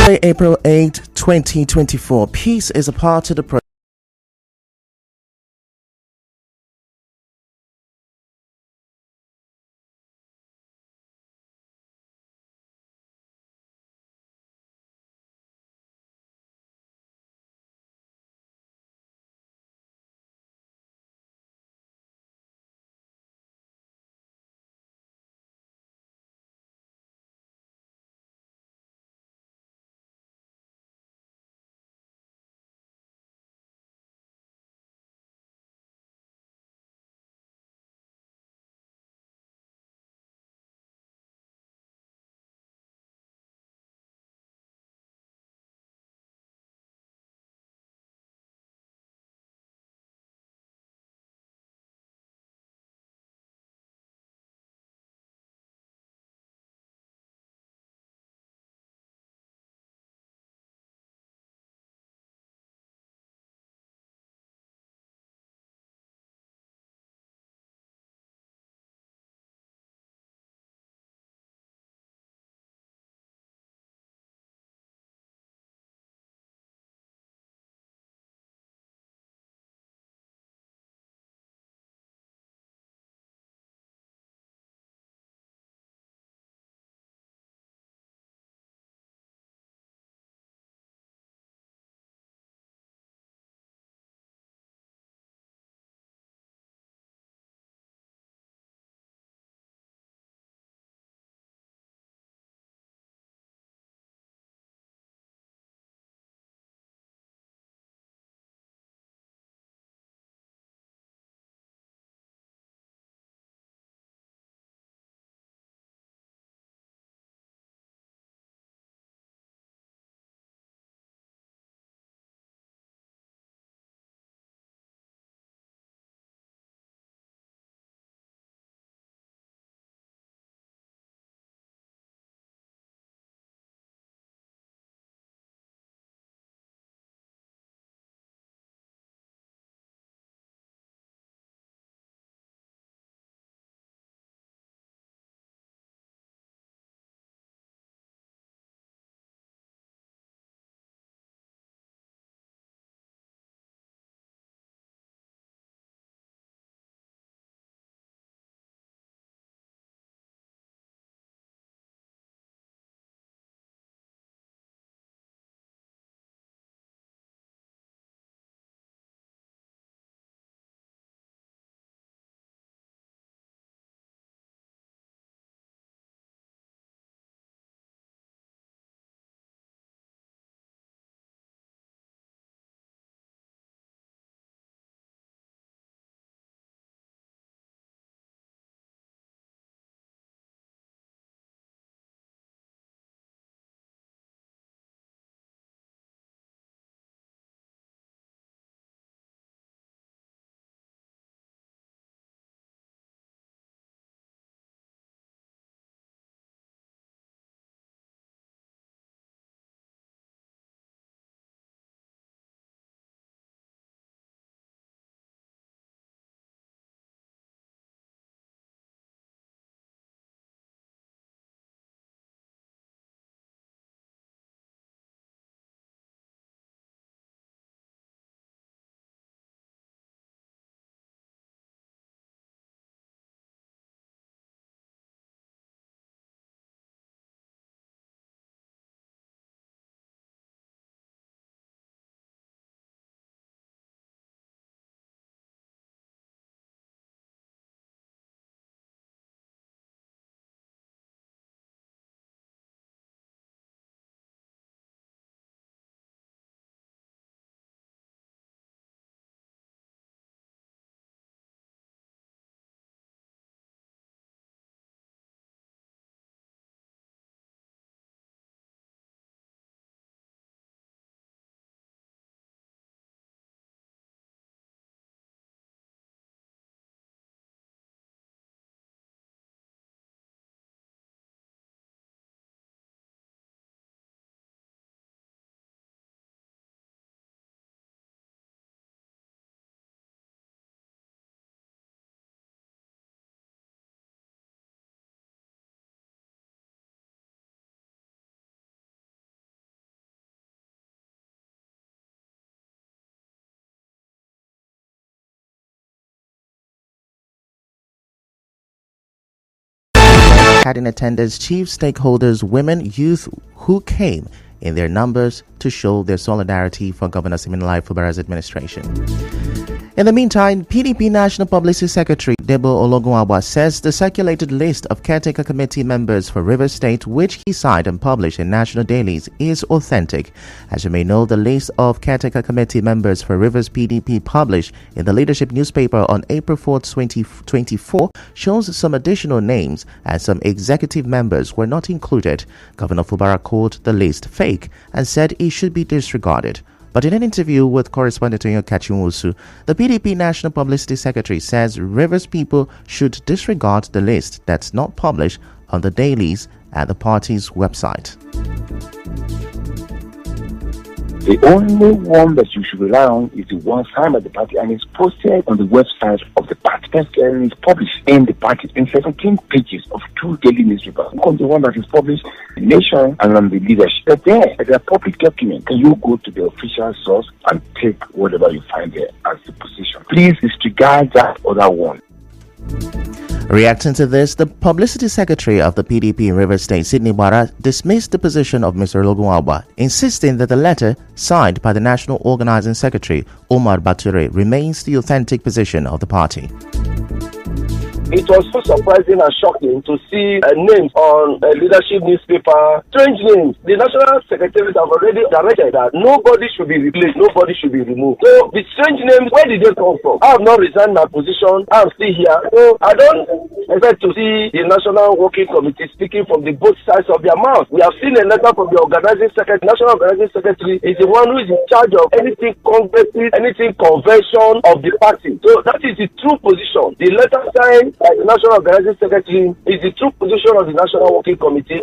April 8, 2024. Peace is a part of the process. had in attendance chief stakeholders, women, youth who came in their numbers to show their solidarity for Governor Siminalayi Fubara's administration. In the meantime, PDP National Publicity Secretary Debo Ologunagba says the circulated list of caretaker committee members for Rivers State, which he signed and published in national dailies, is authentic. As you may know, the list of caretaker committee members for Rivers PDP published in the leadership newspaper on April 4, 2024 shows some additional names and some executive members were not included. Governor Fubara called the list fake and said it should be disregarded. But in an interview with correspondent Onyo Kachunwusu, the PDP National Publicity Secretary says Rivers people should disregard the list that's not published on the dailies at the party's website. The only one that you should rely on is the one signed by the party and is posted on the website of the party. And it's published in the party in 17 pages of 2 daily newspapers. On the one that is published in the Nation and on the leadership. They're public documents. Can you go to the official source and take whatever you find there as the position? Please disregard that other one. Reacting to this, the publicity secretary of the PDP in Rivers State, Sidney Bara, dismissed the position of Mr. Ologunagba, insisting that the letter signed by the National Organizing Secretary, Omar Bature, remains the authentic position of the party. It was so surprising and shocking to see names on a leadership newspaper, strange names. The National Secretaries have already directed that nobody should be replaced, nobody should be removed. So the strange names, where did they come from? I have not resigned my position, I am still here. So I don't expect to see the National Working Committee speaking from the both sides of their mouth. We have seen a letter from the Organizing Secretary. National Organizing Secretary is the one who is in charge of anything congressive, anything convention of the party. So that is the true position. The letter signed by the National Organizing Secretary is the true position of the National Working Committee.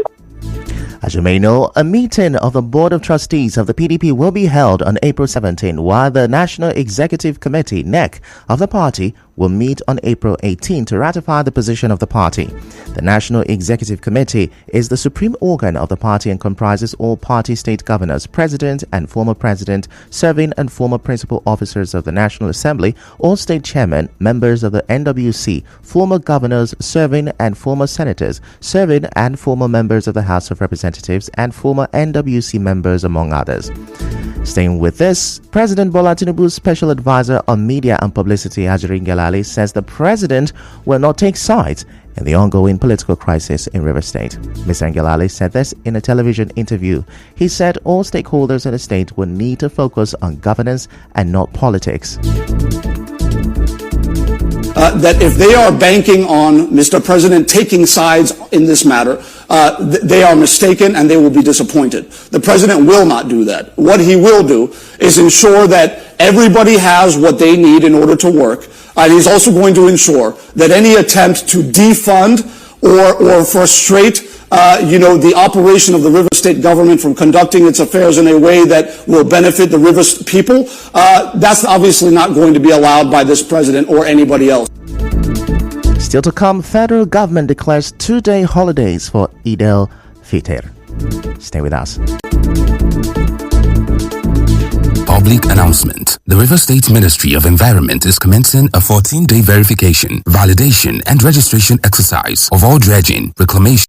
As you may know, a meeting of the Board of Trustees of the PDP will be held on April 17, while the National Executive Committee, NEC, of the party will meet on April 18 to ratify the position of the party. The National Executive Committee is the supreme organ of the party and comprises all party state governors, president and former president, serving and former principal officers of the National Assembly, all state chairmen, members of the NWC, former governors, serving and former senators, serving and former members of the House of Representatives, and former NWC members, among others. Staying with this, President Bola Tinubu's special advisor on media and publicity, Ajarin Gelale, says the president will not take sides in the ongoing political crisis in Rivers State. Mr. Ngelale said this in a television interview. He said all stakeholders in the state will need to focus on governance and not politics. That if they are banking on Mr. President taking sides in this matter, they are mistaken and they will be disappointed. The President will not do that. What he will do is ensure that everybody has what they need in order to work. And he's also going to ensure that any attempt to defund or frustrate the operation of the Rivers State government from conducting its affairs in a way that will benefit the Rivers people, that's obviously not going to be allowed by this president or anybody else. Still to come, federal government declares 2-day holidays for Eid al-Fitr. Stay with us. Public announcement. The Rivers State Ministry of Environment is commencing a 14-day verification, validation, and registration exercise of all dredging, reclamation,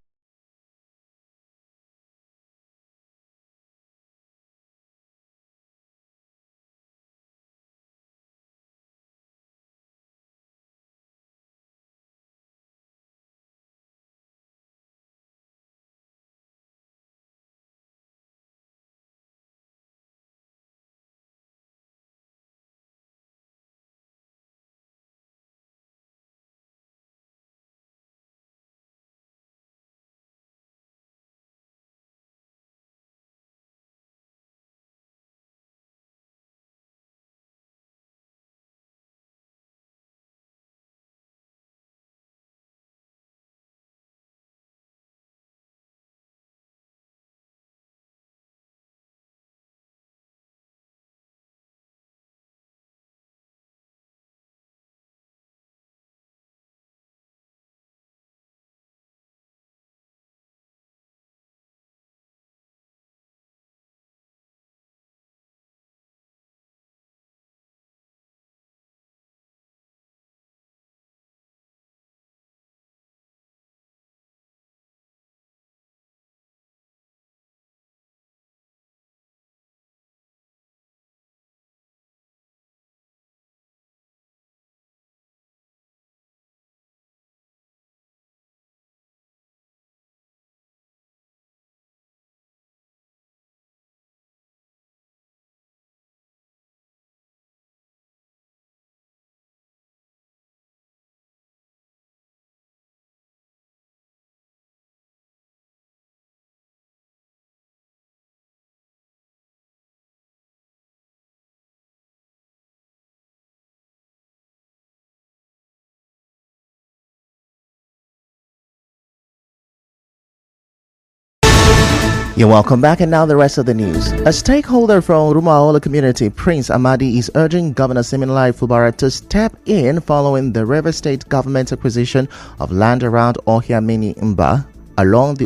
You're welcome back, and now the rest of the news. A stakeholder from Rumaola community, Prince Amadi, is urging Governor Siminalayi Fubara to step in following the River State government acquisition of land around Ohiamini Mba along the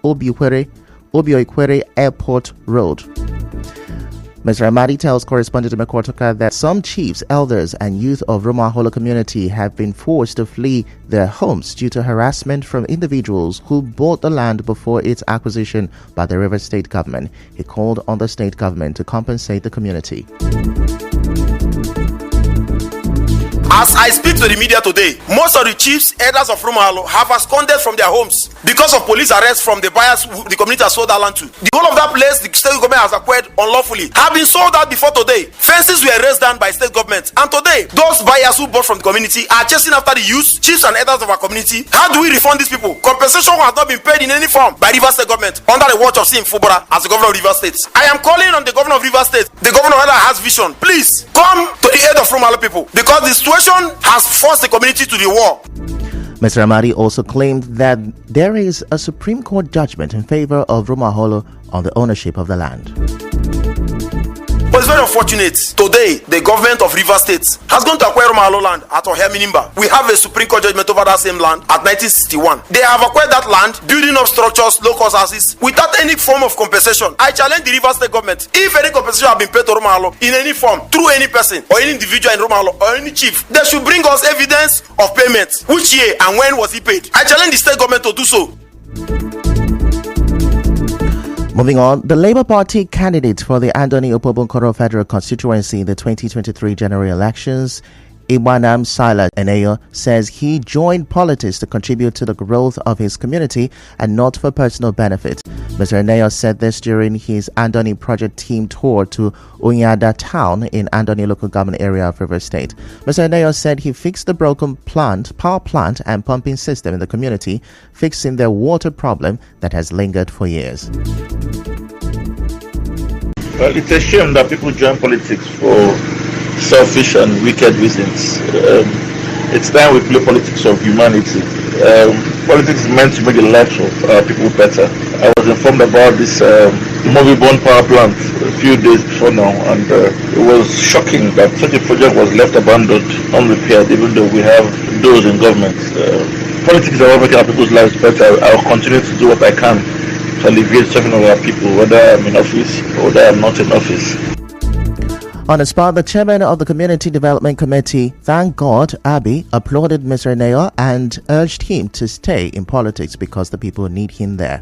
Obioikwere Airport Road. Mr. Amadi tells correspondent Mekotoka that some chiefs, elders, and youth of Rumahola community have been forced to flee their homes due to harassment from individuals who bought the land before its acquisition by the River State government. He called on the state government to compensate the community. As I speak to the media today, most of the chiefs, elders of Rumahalo have absconded from their homes because of police arrest from the buyers who the community has sold that land to. The whole of that place, the state government has acquired unlawfully, have been sold out before today. Fences were raised down by state government, and today, those buyers who bought from the community are chasing after the youths, chiefs, and elders of our community. How do we refund these people? Compensation has not been paid in any form by Rivers State government under the watch of Sim Fubara as the governor of Rivers State. I am calling on the governor of Rivers State, the governor that has vision. Please come to the aid of Rumahalo people, because the situation has forced the community to the war. Mr. Amadi also claimed that there is a Supreme Court judgment in favor of Rumaholo on the ownership of the land. But it's very unfortunate. Today, the government of Rivers State has gone to acquire Rumaholo land at Ohiaminimba. We have a Supreme Court judgment over that same land at 1961. They have acquired that land, building up structures, low-cost houses, without any form of compensation. I challenge the Rivers State government. If any compensation have been paid to Rumaholo in any form, through any person or any individual in Rumaholo or any chief, they should bring us evidence of payment. Which year and when was he paid? I challenge the state government to do so. Moving on, the Labour Party candidate for the Andoni Opobonkoro Federal Constituency in the 2023 general elections, Iwanam Silas Eneyo, says he joined politics to contribute to the growth of his community and not for personal benefit. Mr. Eneyo said this during his Andoni project team tour to Unyada town in Andoni local government area of River State. Mr. Eneyo said he fixed the broken power plant and pumping system in the community, fixing their water problem that has lingered for years. Well, it's a shame that people join politics for selfish and wicked reasons. It's time we play politics of humanity. Politics is meant to make the lives of people better. I was informed about this Movie-borne power plant a few days before now, and it was shocking that such a project was left abandoned, unrepaired, even though we have those in government. Politics is about making our people's lives better. I'll continue to do what I can to alleviate suffering of our people, whether I'm in office or whether I'm not in office. On the spot, the chairman of the Community Development Committee, Thank God Abi, applauded Mr. Eneyo and urged him to stay in politics because the people need him there.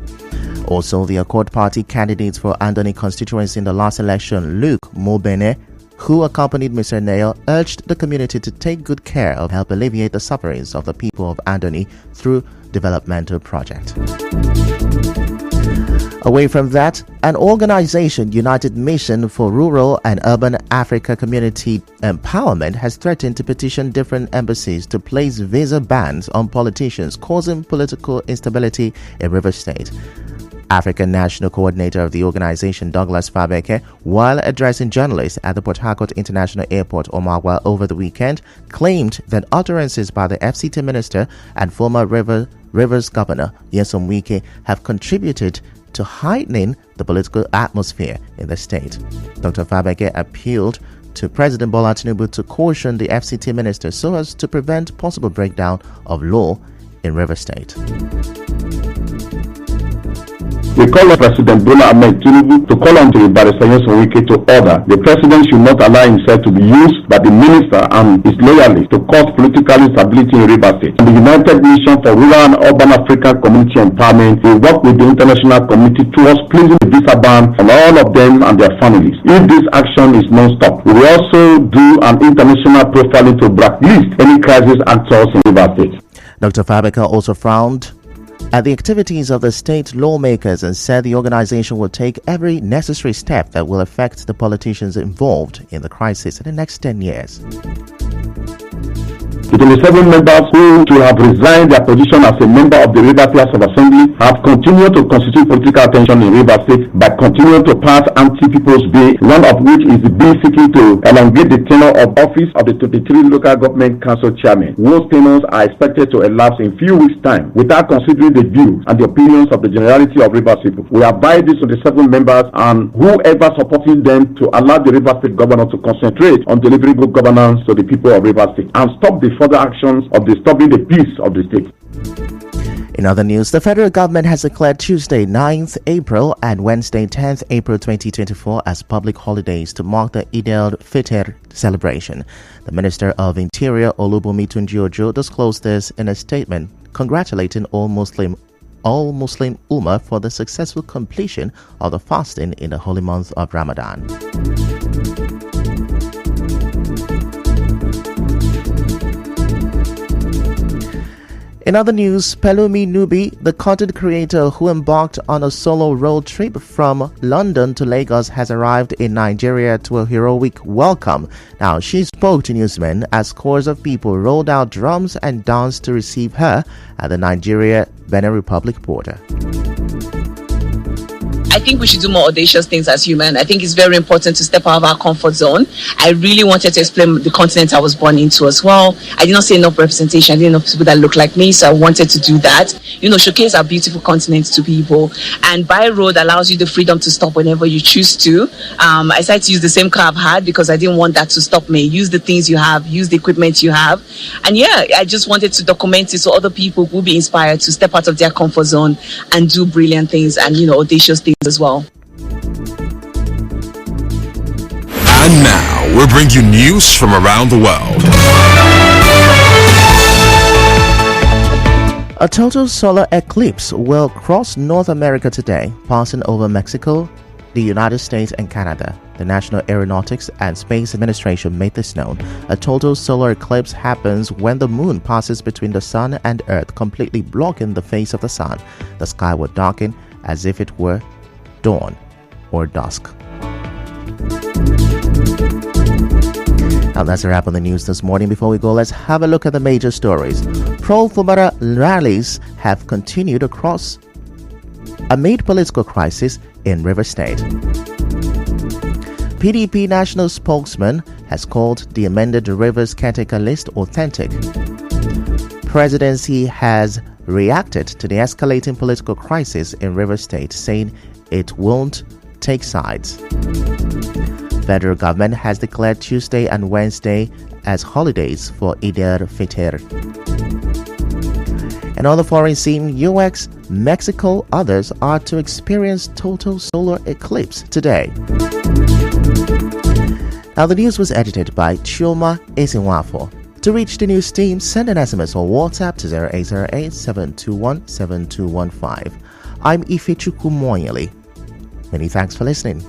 Also, the Accord Party candidates for Andoni constituency in the last election, Luke Mobene, who accompanied Mr. Eneyo, urged the community to take good care of help alleviate the sufferings of the people of Andoni through developmental projects. Away from that, an organization, United Mission for Rural and Urban Africa Community Empowerment, has threatened to petition different embassies to place visa bans on politicians causing political instability in River State. African National Coordinator of the organization, Douglas Fabeke, while addressing journalists at the Port Harcourt International Airport, Omagwa, over the weekend, claimed that utterances by the FCT Minister and former Rivers Governor, Nyesom Wike, have contributed to heightening the political atmosphere in the state. Dr. Fabeke appealed to President Bola Tinubu to caution the FCT minister so as to prevent possible breakdown of law in River State. We call on President Bola Ahmed Tinubu to call on the Barrister Nyesom Wike to order the president should not allow himself to be used by the minister and his loyalists to cause political instability in River State. The United Mission for Rural and Urban African Community Empowerment will work with the international community towards placing the visa ban on all of them and their families. If this action is non-stop, we will also do an international profiling to blacklist any crisis actors in River State. Dr. Fabeka also frowned at the activities of the state lawmakers and said the organization will take every necessary step that will affect the politicians involved in the crisis in the next 10 years. The The 27 members who should have resigned their position as a member of the Rivers State House of Assembly have continued to constitute political attention in Rivers State by continuing to pass anti-people's bill, one of which is the bill seeking to elongate the tenure of office of the 23 local government council chairmen, whose tenures are expected to elapse in few weeks' time, without considering the views and the opinions of the generality of Rivers people. We advise these 27 members and whoever supporting them to allow the Rivers State governor to concentrate on delivering good governance to the people of Rivers State and stop the further actions of disturbing the peace of the state. In other news, the federal government has declared Tuesday 9th April and Wednesday 10th April 2024 as public holidays to mark the Eid al-Fitr celebration. The Minister of Interior Olubunmi Tunji-Ojo disclosed this in a statement congratulating all Muslim Ummah for the successful completion of the fasting in the holy month of Ramadan. In other news, Pelumi Nubi, the content creator who embarked on a solo road trip from London to Lagos, has arrived in Nigeria to a heroic welcome. Now, she spoke to newsmen as scores of people rolled out drums and danced to receive her at the Nigeria-Benin Republic border. I think we should do more audacious things as human. I think it's very important to step out of our comfort zone. I really wanted to explain the continent I was born into as well. I did not see enough representation. I didn't know people that look like me, so I wanted to do that. Showcase our beautiful continent to people. And by road allows you the freedom to stop whenever you choose to. I decided to use the same car I've had because I didn't want that to stop me. Use the things you have, use the equipment you have. And yeah, I just wanted to document it so other people will be inspired to step out of their comfort zone and do brilliant things and, audacious things as well. And now we'll bring you news from around the world. A total solar eclipse will cross North America today, passing over Mexico, the United States, and Canada. The National Aeronautics and Space Administration made this known. A total solar eclipse happens when the moon passes between the sun and Earth, completely blocking the face of the sun. The sky will darken as if it were dawn or dusk. And that's a wrap on the news this morning. Before we go, let's have a look at the major stories. Pro-Fubara rallies have continued amid political crisis in River State. PDP national spokesman has called the amended Rivers caretaker list authentic. Presidency has reacted to the escalating political crisis in River State, saying it won't take sides. Federal government has declared Tuesday and Wednesday as holidays for Eid al-Fitr. And on the foreign scene, US, Mexico, others are to experience total solar eclipse today. Now, the news was edited by Chioma Ezinwafo. To reach the news team, send an SMS or WhatsApp to 0808-721-7215. I'm Ifechukwu Moyeli. Many thanks for listening.